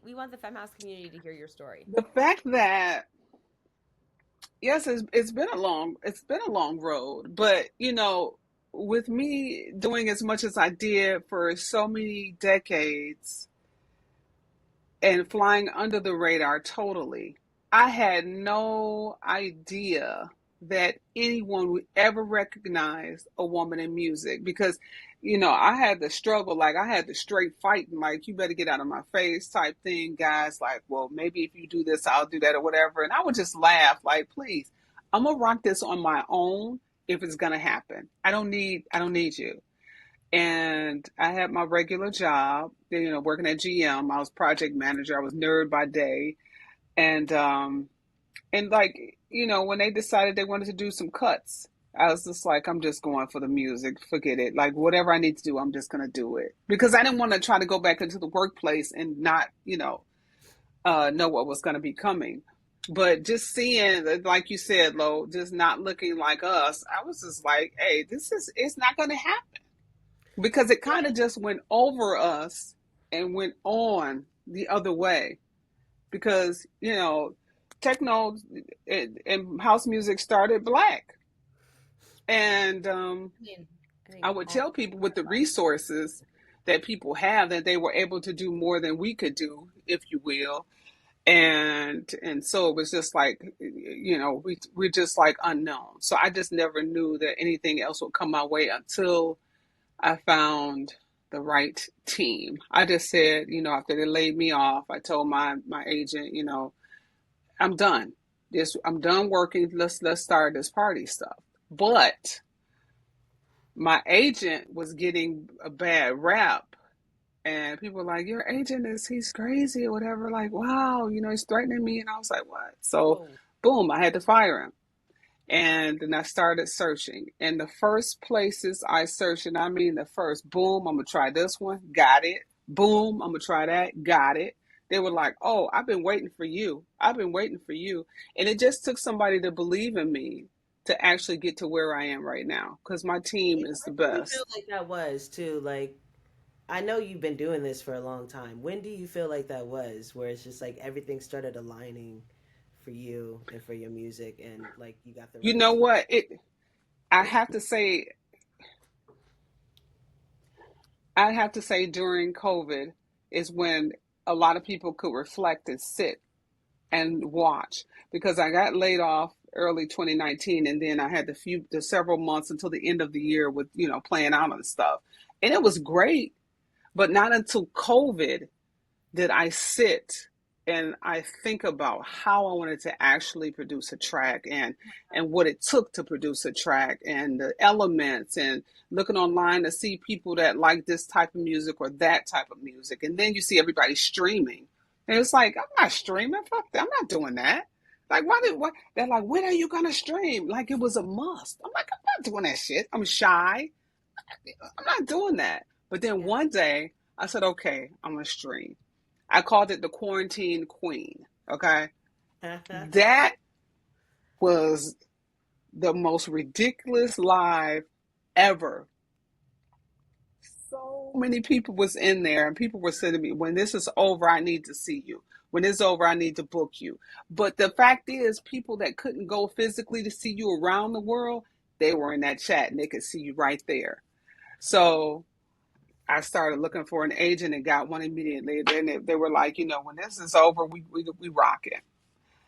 We want the Femme House community to hear your story. The fact that yes, it's been a long road, but with me doing as much as I did for so many decades and flying under the radar totally, I had no idea that anyone would ever recognize a woman in music because, I had the struggle, like I had the straight fighting, like, you better get out of my face type thing, guys. Like, well, maybe if you do this, I'll do that or whatever. And I would just laugh, like, please, I'm gonna rock this on my own if it's gonna happen. I don't need you. And I had my regular job, working at GM. I was project manager. I was nerd by day. And like, when they decided they wanted to do some cuts, I was just like, I'm just going for the music. Forget it. Like whatever I need to do, I'm just gonna do it. Because I didn't want to try to go back into the workplace and not, know what was gonna be coming. But just seeing, like you said, Lo, just not looking like us, I was just like, hey, it's not gonna happen because it Yeah. kind of just went over us and went on the other way because techno and house music started black, and I mean, I think I would all tell people with the resources that people have that they were able to do more than we could do, if you will. And so it was just like, we're just like unknown, so I just never knew that anything else would come my way until I found the right team. I just said, after they laid me off, I told my agent, I'm done. I'm done working. Let's start this party stuff. But my agent was getting a bad rap, and people were like, "Your agent he's crazy or whatever." Like, wow, he's threatening me, and I was like, "What?" So, whoa. boom, I had to fire him. And then I started searching. And the first places I searched, and I mean the first, boom, I'm gonna try this one, got it. Boom, I'm gonna try that, got it. They were like, oh, I've been waiting for you. I've been waiting for you. And it just took somebody to believe in me to actually get to where I am right now because my team is the When do you feel best. like that was too? Like, I know you've been doing this for a long time. When do you feel like that was, where it's just like everything started aligning for you and for your music, and like you got the You right know team? what? I have to say, I have to say during COVID is when a lot of people could reflect and sit and watch because I got laid off early 2019, and then I had the several months until the end of the year with playing out and stuff, and it was great. But not until COVID did I sit and I think about how I wanted to actually produce a track and what it took to produce a track and the elements and looking online to see people that like this type of music or that type of music. And then you see everybody streaming. And it's like, I'm not streaming. Fuck that. I'm not doing that. Like, why? They're like, when are you going to stream? Like, it was a must. I'm like, I'm not doing that shit. I'm shy. I'm not doing that. But then Yeah. one day I said, okay, I'm going to stream. I called it the Quarantine Queen. Okay. That was the most ridiculous live ever. So many people was in there and people were saying to me, when this is over, I need to see you. When it's over, I need to book you. But the fact is, people that couldn't go physically to see you around the world, they were in that chat and they could see you right there. So I started looking for an agent and got one immediately. Then they were like, when this is over, we rock it.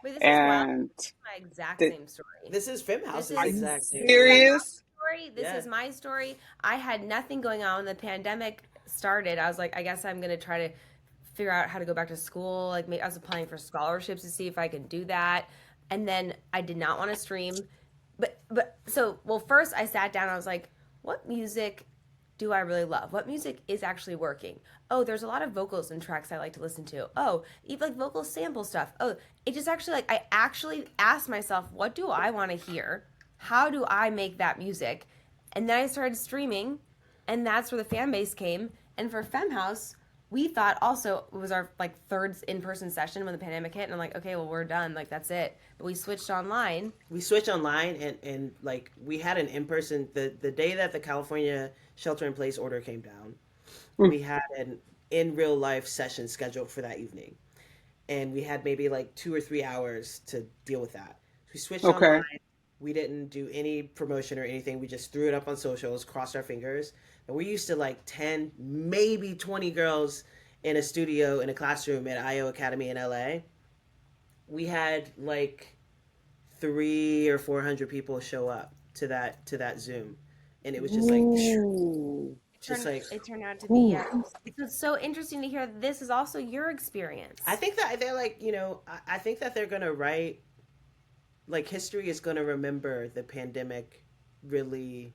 Wait, this is wild. And My exact the, same story. This is Femme This House's are is you exact same Femme story. serious? House story. This Yeah. is my story. I had nothing going on when the pandemic started. I was like, I guess I'm gonna try to figure out how to go back to school. Like, maybe I was applying for scholarships to see if I could do that. And then I did not want to stream. But so well, first I sat down. I was like, what music do I really love? What music is actually working? Oh, there's a lot of vocals in tracks I like to listen to. Oh, even like vocal sample stuff. Oh, it just actually like I actually asked myself, what do I want to hear? How do I make that music? And then I started streaming, and that's where the fan base came. And for Femhouse, we thought also it was our like third in-person session when the pandemic hit, and I'm like, okay, well we're done, like that's it. But we switched online. We switched online, and like we had an in person the day that the California shelter in place order came down. Mm. We had an in real life session scheduled for that evening. and we had maybe like 2 or 3 hours to deal with that. So we switched online. Okay. We didn't do any promotion or anything. We just threw it up on socials, crossed our fingers. And we used to like 10, maybe 20 girls in a studio in a classroom at IO Academy in LA. We had like 300 or 400 people show up to that Zoom. And it was just like Ooh. just like It turned out to be, Ooh. yeah. It's so interesting to hear that this is also your experience. I think that they're like, I think that they're gonna write, like, history is gonna remember the pandemic really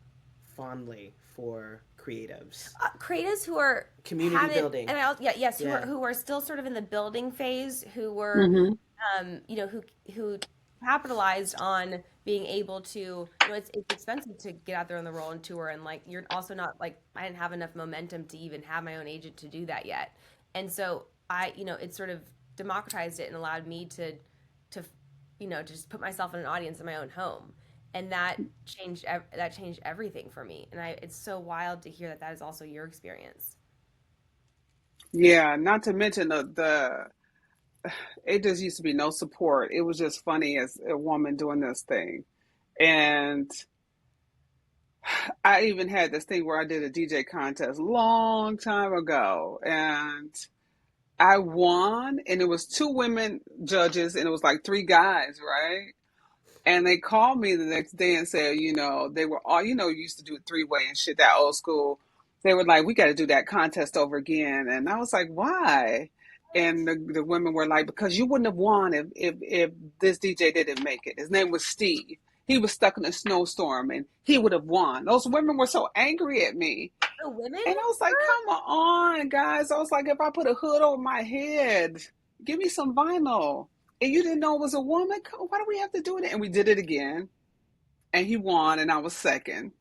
fondly for creatives. Creatives who are Community hadn't, building. and yes, Yeah. who are still sort of in the building phase, who were, Hmm. who capitalized on being able to, it's expensive to get out there on the road and tour, and like you're also not like I didn't have enough momentum to even have my own agent to do that yet, and so it sort of democratized it and allowed me to to just put myself in an audience in my own home, and that changed everything for me, and it's so wild to hear that that is also your experience. Yeah, not to mention the it just used to be no support. It was just funny as a woman doing this thing. And I even had this thing where I did a DJ contest long time ago, and I won, and it was two women judges, and it was like three guys, right? And they called me the next day and said, they were all, used to do a three-way and shit, that old school. They were like, we got to do that contest over again. And I was like, why? And the women were like, because you wouldn't have won if this DJ didn't make it. His name was Steve. He was stuck in a snowstorm and he would have won. Those women were so angry at me. The women And I was like, come on, guys. I was like, if I put a hood over my head, give me some vinyl. And you didn't know it was a woman? Why do we have to do it? And we did it again. And he won, and I was second.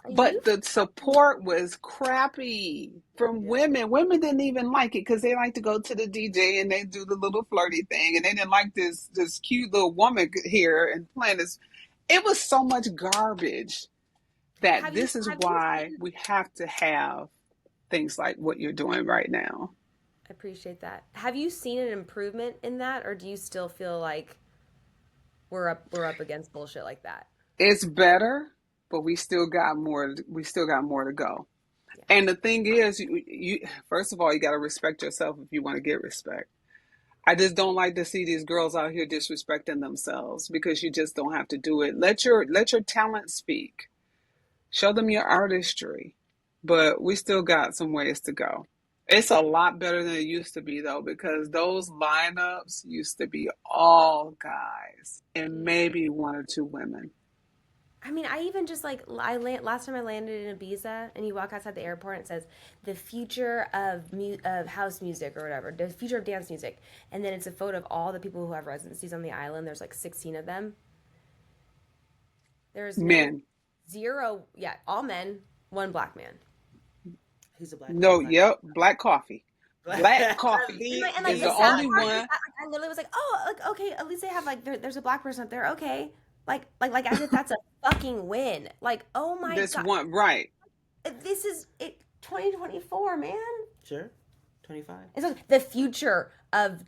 you But the support was crappy from Yeah. women. Women didn't even like it because they like to go to the DJ and they do the little flirty thing. And they didn't like this cute little woman here and playing this. It was so much garbage that this is have you why seen we have to have things like what you're doing right now. I appreciate that. Have you seen an improvement in that, or do you still feel like we're up against bullshit like that? It's better, but we still got more. We still got more to go. Yeah. And the thing is, you first of all, you got to respect yourself if you want to get respect. I just don't like to see these girls out here disrespecting themselves because you just don't have to do it. Let your talent speak. Show them your artistry. But we still got some ways to go. It's a lot better than it used to be though, because those lineups used to be all guys and maybe one or two women. I mean, I even just like last time I landed in Ibiza, and you walk outside the airport, and it says the future of house music or whatever, the future of dance music, and then it's a photo of all the people who have residencies on the island. There's like 16 of them. There's no Men. zero, yeah, all men, one black man. He's a black man. No, yep, black coffee. Black coffee And like is the the sad only part is one. that, like, I literally was like, oh, like okay, at least they have like there's a black person up there, okay, like as if that's a fucking win. Like, oh my This god, one, right. this is it, 2024, man. Sure. 25. It's like the future of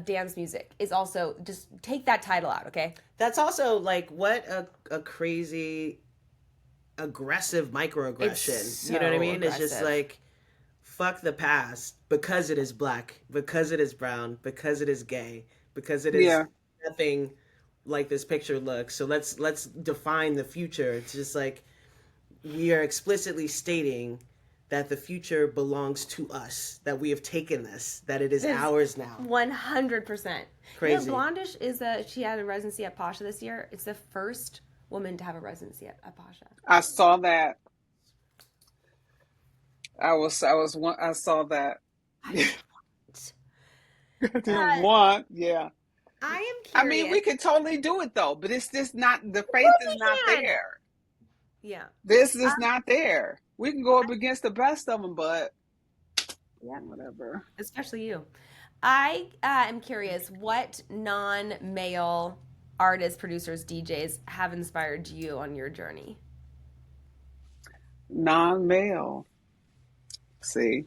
dance music is also just take that title out, okay? That's also like what a crazy aggressive microaggression. It's You know what I so mean? It's just aggressive. like fuck the past because it is black, because it is brown, because it is gay, because it is Yeah. nothing like this picture looks. So let's define the future. It's just like we are explicitly stating that the future belongs to us, that we have taken this, that it is It's ours now. 100%. Crazy. Blondish she had a residency at Pasha this year. It's the first woman to have a residency at Pasha. I saw that. I saw that. I didn't Uh, want, yeah. I am I mean, curious. we could totally do it though, but it's just not, the Of faith course is we not can. there. Yeah. This is not there. We can go up against the best of them, but Yeah. whatever. Especially you. I am curious what non-male artists, producers, DJs have inspired you on your journey. Non-male. See,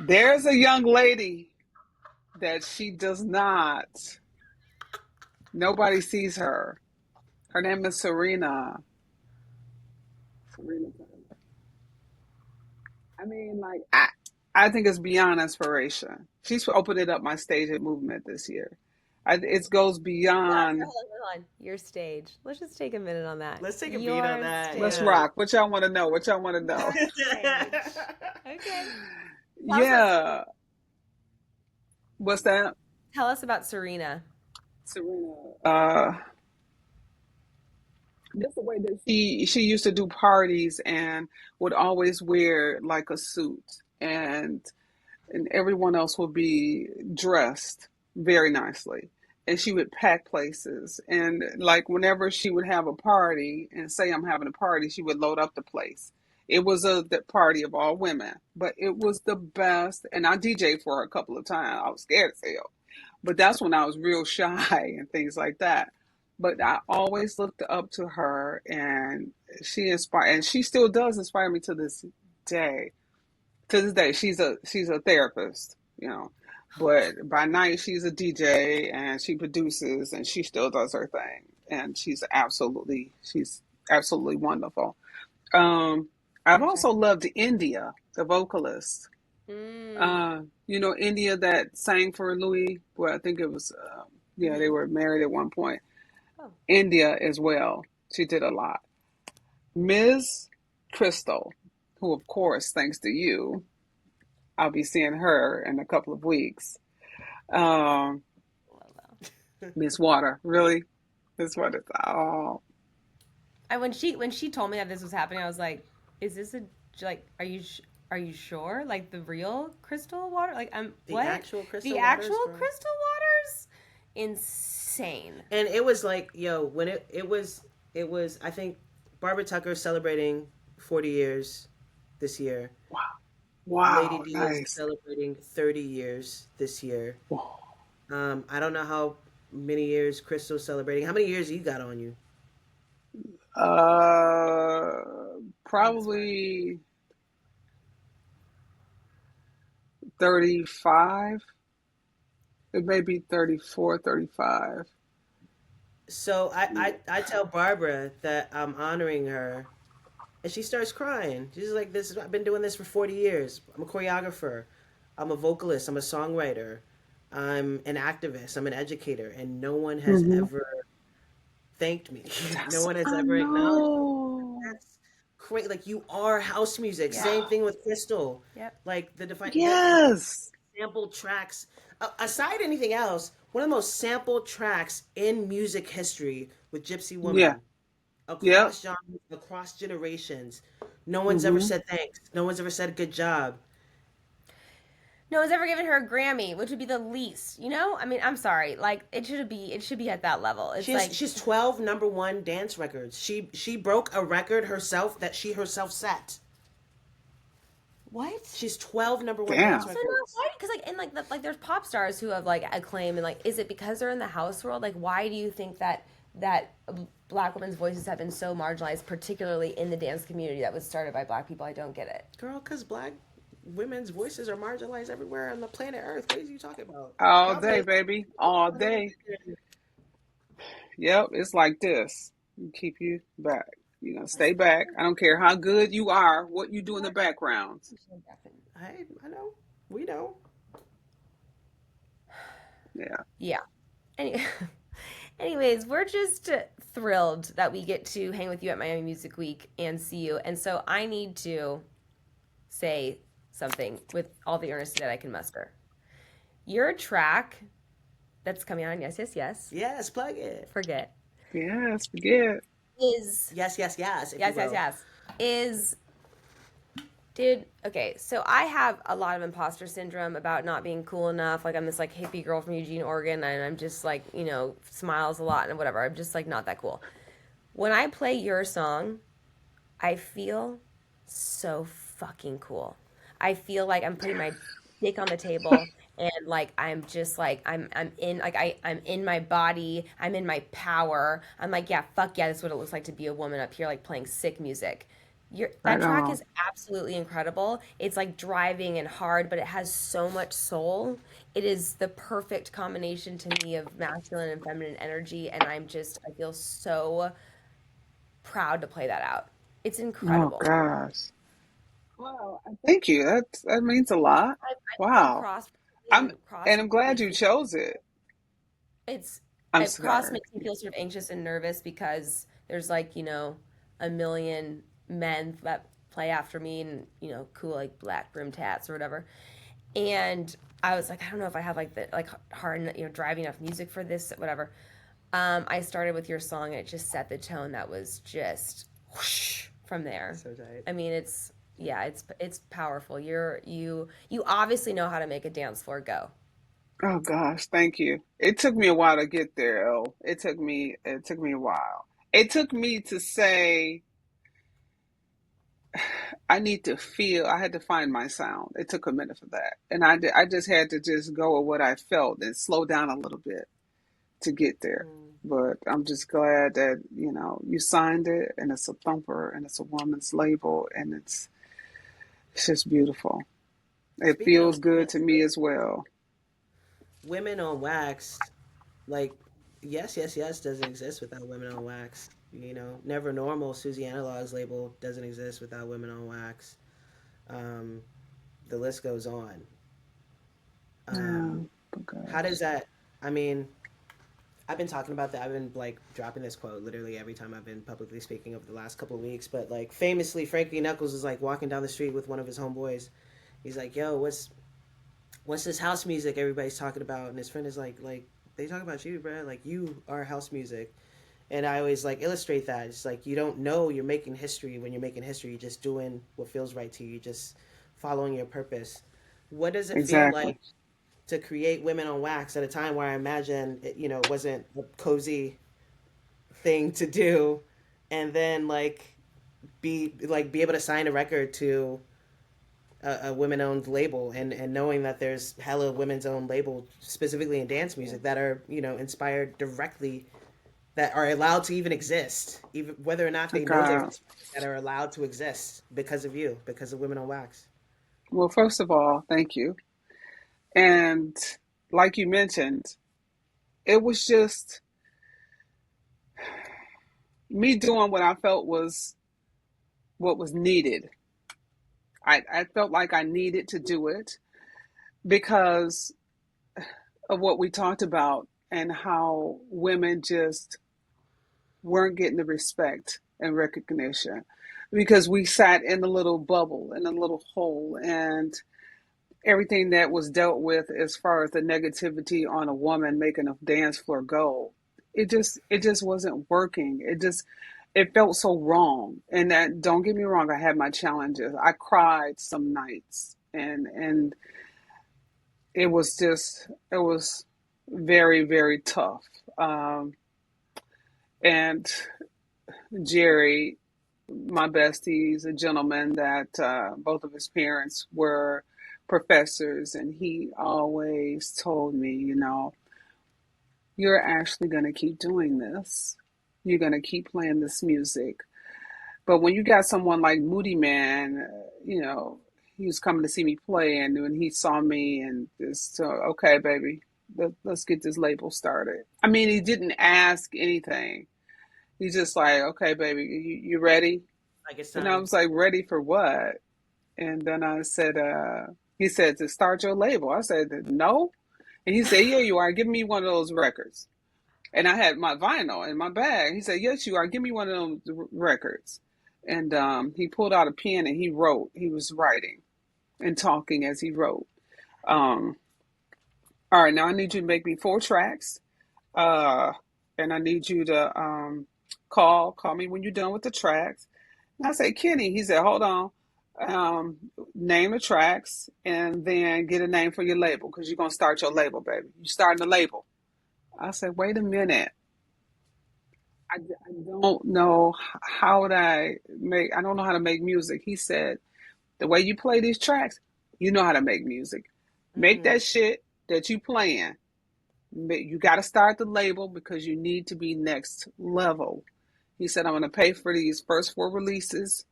There's a young lady that she does not, nobody sees her. Her name is Serena. Serena. I mean, like, I think it's beyond inspiration. She's opening up my stage at movement this year. It goes No, beyond. hold on. Your stage. Let's just take a minute on that. Let's take a beat on Your that. Let's stage. Yeah. rock. What y'all want to know? What y'all want to know? Your stage. Okay. Tell us about, Yeah. What's that? tell us about Serena. Serena. Just the way that she used to do parties and would always wear like a suit, and everyone else would be dressed very nicely. And she would pack places. And like whenever she would have a party and say, I'm having a party, she would load up the place. It was the party of all women, but it was the best. And I DJed for her a couple of times. I was scared as hell. But that's when I was real shy and things like that. But I always looked up to her, and she inspired, and she still does inspire me to this day. To this day, she's a therapist, but by night she's a DJ and she produces and she still does her thing, and she's absolutely wonderful. I've Gotcha. also loved India, the vocalist. Mm. India that sang for Louis. Well, I think it was. Yeah, they Hmm. were married at one point. Oh. India as well. She did a lot. Ms. Crystal, who of course, thanks to you, I'll be seeing her in a couple of weeks. Um, Love Miss Water, really? Miss Water. Oh, And when she told me that this was happening, I was like, "Is this a like? Are you sure? Like the real crystal water? Like The what? actual Crystal The Waters, actual bro. crystal waters? Insane. And it was like, yo, when it was I think Barbara Tucker celebrating 40 years this year. wow. Lady Wow, D is nice. celebrating 30 years this year. Whoa. I don't know how many years Crystal's celebrating. How many years you got on you? On this word. Probably 35. It may be 34, 35. So I tell Barbara that I'm honoring her, and she starts crying. She's like, "This I've been doing this for 40 years. I'm a choreographer. I'm a vocalist. I'm a songwriter. I'm an activist. I'm an educator, and no one has Hmm. ever thanked me. No That's, one has I ever acknowledged me. know. That's great. Like you are house music. Yeah. Same thing with Crystal. Yep. Like the Yes. sampled tracks. Aside anything else, one of the most sampled tracks in music history with Gypsy Yeah. Woman Yep. across genres, across generations. No one's ever Hmm. said thanks. No one's ever said good job. No one's ever given her a Grammy, which would be the least. I mean, I'm sorry. Like it should be at that level. It's like She's 12 number one dance records. She broke a record herself that she herself set. what? She's 12 number one dance Damn. So no, records. why? Because like, and like, there's pop stars who have like acclaim, and like, is it because they're in the house world? Like, why do you think that black women's voices have been so marginalized, particularly in the dance community that was started by black people? I don't get it. Girl, because black women's voices are marginalized everywhere on the planet Earth. What are you talking about? All Y'all day, say baby. All day. Yep. It's like this. Keep you back. Stay back. I don't care how good you are, what you do in the background. I know. We know. Yeah. Yeah. Anyway, anyways, we're just thrilled that we get to hang with you at Miami Music Week and see you. And so I need to say something with all the earnestness that I can muster. Your track that's coming on, yes, yes, yes. Yes, plug it. Forget Yes. Forget. is Yes, yes, yes, if you yes, yes, will. yes is dude. Okay, so I have a lot of imposter syndrome about not being cool enough. Like I'm this like hippie girl from Eugene, Oregon, and I'm just like smiles a lot and whatever. I'm just like not that cool. When I play your song, I feel so fucking cool. I feel like I'm putting my dick on the table and like I'm just like I'm in like I'm in my body, I'm in my power. I'm like, yeah, fuck yeah, that's what it looks like to be a woman up here like playing sick music. That Right track on. is absolutely incredible. It's like driving and hard, but it has so much soul. It is the perfect combination to me of masculine and feminine energy, and I feel so proud to play that out. It's Oh incredible. gosh. Wow. Thank you. That means a lot. I've come Wow. across I'm and cross and I'm makes me glad you feel chose it. it's I'm cross sorry. makes me feel sort of anxious and nervous because there's like, a million men that play after me and, cool like black brim tats or whatever. And I was like, I don't know if I have like the like hard, driving enough music for this, whatever. I started with your song and it just set the tone that was just whoosh from there. So tight. I mean, it's powerful. You obviously know how to make a dance floor go. Oh gosh, thank you. It took me a while to get there. Oh, it took me a while. It took me to say I need to feel. I had to find my sound. It took a minute for that, and I just had to just go with what I felt and slow down a little bit to get there. Mm. But I'm just glad that you signed it, and it's a thumper, and it's a woman's label, and it's just beautiful. It Speaking of feels good to women's me as well. women on wax, like yes, yes, yes doesn't exist without women on wax. Never Normal, Susie Analog's label doesn't exist without women on wax. Um, the list goes on. Yeah, Um, oh how does gosh. that? I mean, I've been talking about that. I've been like dropping this quote literally every time I've been publicly speaking over the last couple of weeks. But like famously, Frankie Knuckles is like walking down the street with one of his homeboys. He's like, "Yo, what's this house music everybody's talking about?" And his friend is like they talk about you, bro. Like you are house music. And I always like illustrate that. It's like you don't know you're making history when you're making history. You're just doing what feels right to you. You're just following your purpose. What does it feel Exactly. like to create Women on Wax at a time where I imagine it wasn't a cozy thing to do, and then be able to sign a record to a women owned label, and knowing that there's hella women's owned label specifically in dance music that are inspired directly, that are allowed to even exist, even whether or not Oh they know they're God. inspired, that are allowed to exist because of you, because of Women on Wax. Well, first of all, thank you. And like you mentioned, it was just me doing what I felt was what was needed. I felt like I needed to do it because of what we talked about and how women just weren't getting the respect and recognition because we sat in a little bubble, in a little hole, and everything that was dealt with as far as the negativity on a woman making a dance floor go, it just wasn't working. It felt so wrong. And that, don't get me wrong, I had my challenges. I cried some nights, and it was very, very tough. Um, and Jerry, my bestie, is a gentleman that both of his parents were professors, and he always told me, you're actually going to keep doing this. You're going to keep playing this music. But when you got someone like Moody Man, he was coming to see me play, and when he saw me, and just, okay, baby, let's get this label started. I mean, he didn't ask anything. He's just like, okay, baby, you ready? Like it's And I time. was like, ready for what? And then I said, he said, to start your label. I said, no. And he said, yeah, you are. Give me one of those records. And I had my vinyl in my bag. He said, yes, you are. Give me one of those records. And he pulled out a pen and he wrote. He was writing and talking as he wrote. Um, all right, now I need you to make me 4 tracks. Uh, and I need you to call me when you're done with the tracks. And I said, Kenny, he said, hold on. Um, Name the tracks and then get a name for your label because you're going to start your label, baby. You're starting a label. I said, wait a minute. I don't know how would I don't know how to make music. He said, the way you play these tracks, you know how to make music. Make Mm-hmm. that shit that you playing. You got to start the label because you need to be next level. He said, I'm going to pay for these first 4 releases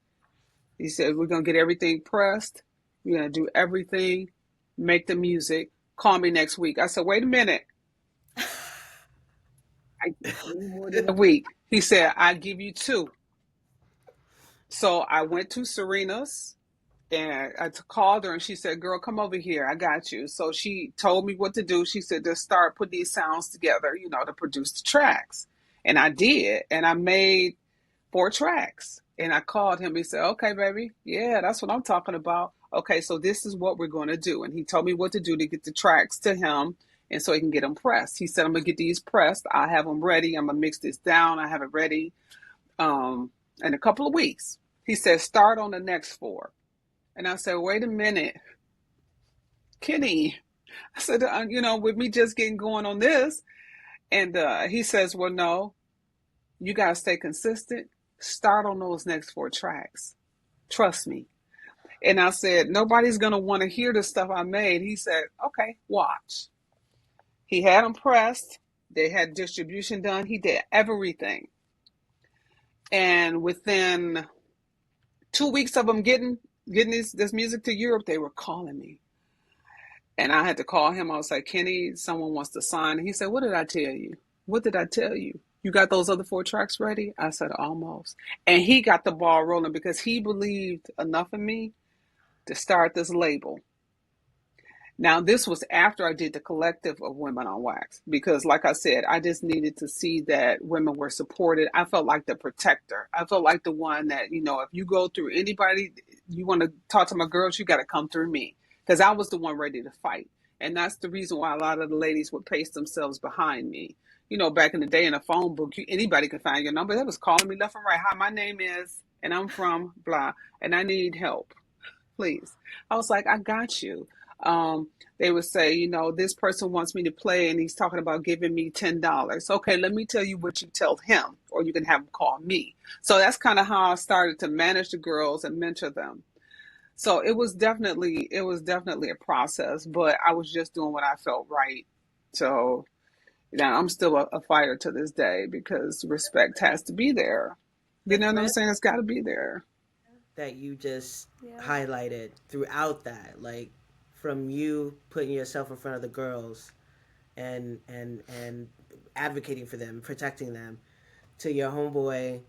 He said, we're going to get everything pressed. We're going to do everything, make the music. Call me next week. I said, wait a minute. I need more than a week. He said, I give you 2. So I went to Serena's and I called her and she said, girl, come over here. I got you. So she told me what to do. She said, just start putting these sounds together, to produce the tracks. And I did. And I made 4 tracks. And I called him. He said, okay, baby. Yeah, that's what I'm talking about. Okay, so this is what we're going to do. And he told me what to do to get the tracks to him and so he can get them pressed. He said, I'm going to get these pressed. I have them ready. I'm going to mix this down. I have it ready in a couple of weeks. He said, start on the next 4. And I said, wait a minute, Kenny. I said, with me just getting going on this. And he says, well, no, you got to stay consistent. Start on those next 4 tracks. Trust me. And I said, nobody's going to want to hear the stuff I made. He said, okay, watch. He had them pressed. They had distribution done. He did everything. And within 2 weeks of them getting this music to Europe, they were calling me. And I had to call him. I was like, Kenny, someone wants to sign. He said, what did I tell you? What did I tell you? You got those other 4 tracks ready? I said, almost. And he got the ball rolling because he believed enough in me to start this label. Now, this was after I did the collective of Women on Wax, because like I said, I just needed to see that women were supported. I felt like the protector. I felt like the one that, if you go through anybody, you want to talk to my girls, you got to come through me, because I was the one ready to fight. And that's the reason why a lot of the ladies would pace themselves behind me. Back in the day in a phone book, anybody could find your number. They was calling me left and right. Hi, my name is, and I'm from blah, and I need help. Please. I was like, I got you. They would say, this person wants me to play and he's talking about giving me $10. Okay, let me tell you what you tell him, or you can have him call me. So that's kind of how I started to manage the girls and mentor them. So it was definitely a process, but I was just doing what I felt right. So I'm still a fighter to this day because respect has to be there. You know what I'm saying? It's got to be there. That you just highlighted throughout that, like from you putting yourself in front of the girls and advocating for them, protecting them, to your homeboy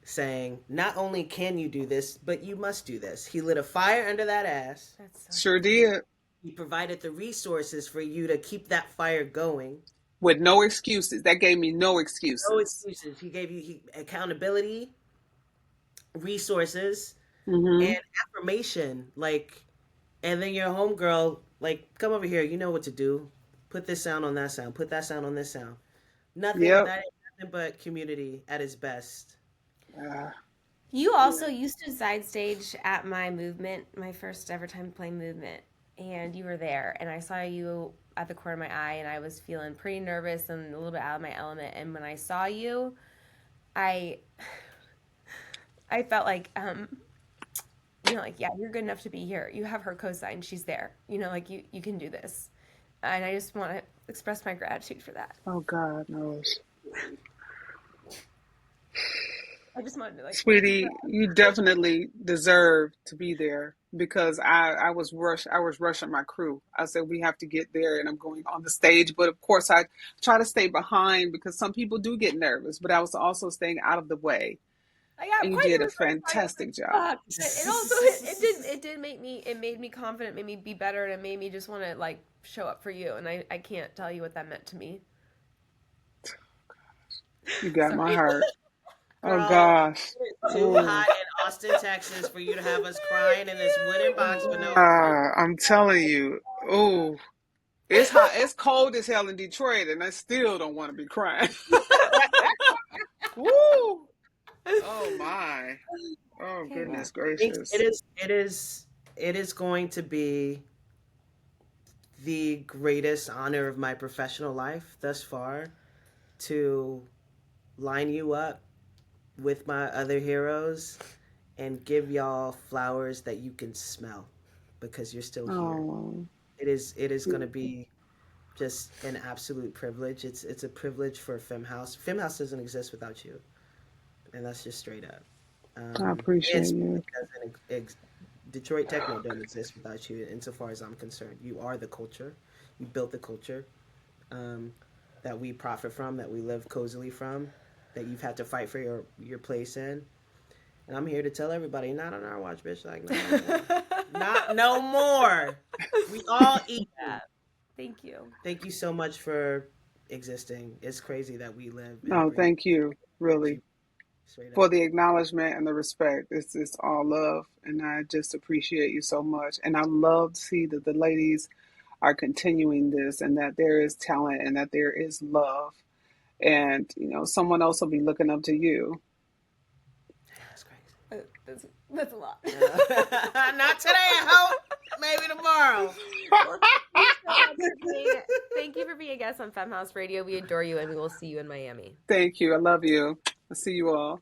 saying, not only can you do this, but you must do this. He lit a fire under that ass. That's sure did. He provided the resources for you to keep that fire going. With no excuses. That gave me no excuses. No excuses. He gave you accountability, resources, and affirmation. Like, and then your homegirl, like, come over here. You know what to do. Put this sound on that sound. Put that sound on this sound. Nothing. That ain't nothing but community at its best. You also used to side stage at my movement, my first ever time playing movement, and you were there, and I saw you at the corner of my eye, and I was feeling pretty nervous and a little bit out of my element. And when I saw you, I felt like, like, yeah, you're good enough to be here. You have her cosign. She's there. Like, you can do this. And I just want to express my gratitude for that. Oh, God knows. I just wanted to, like, sweetie, you definitely deserve to be there, because I was rushing my crew. I said, we have to get there, and I'm going on the stage. But of course, I try to stay behind because some people do get nervous, but I was also staying out of the way. And you did a fantastic job. It also made me confident, made me be better, and it made me just want to, like, show up for you. And I can't tell you what that meant to me. You got my heart. Girl, oh gosh. It's too hot in Austin, Texas for you to have us crying in this wooden box with no I'm telling you. Oh, it's hot. It's cold as hell in Detroit, and I still don't want to be crying. Woo! Oh my! Oh goodness gracious! It is going to be the greatest honor of my professional life thus far to line you up with my other heroes and give y'all flowers that you can smell, because you're still here. It is going to be just an absolute privilege. It's a privilege for Femme House. Femme House doesn't exist without you. And that's just straight up. I appreciate Dance you. music doesn't Detroit techno don't exist without you. Insofar as I'm concerned, you are the culture. You built the culture um, that we profit from, that we live cozily from, that you've had to fight for your place in. And I'm here to tell everybody, not on our watch, bitch. Like, no more. Not no more. We all eat. Yeah. Thank you. Thank you so much for existing. It's crazy that we live and No, breathe. thank you, really, Straight for up. the acknowledgement and the respect. It's all love, and I just appreciate you so much. And I love to see that the ladies are continuing this, and that there is talent, and that there is love, and someone else will be looking up to you. That's crazy. That's a lot. Not today, I hope. Maybe tomorrow. Well, thank you for being a guest on Femme House Radio. We adore you, and we will see you in Miami. Thank you. I love you. I'll see you all.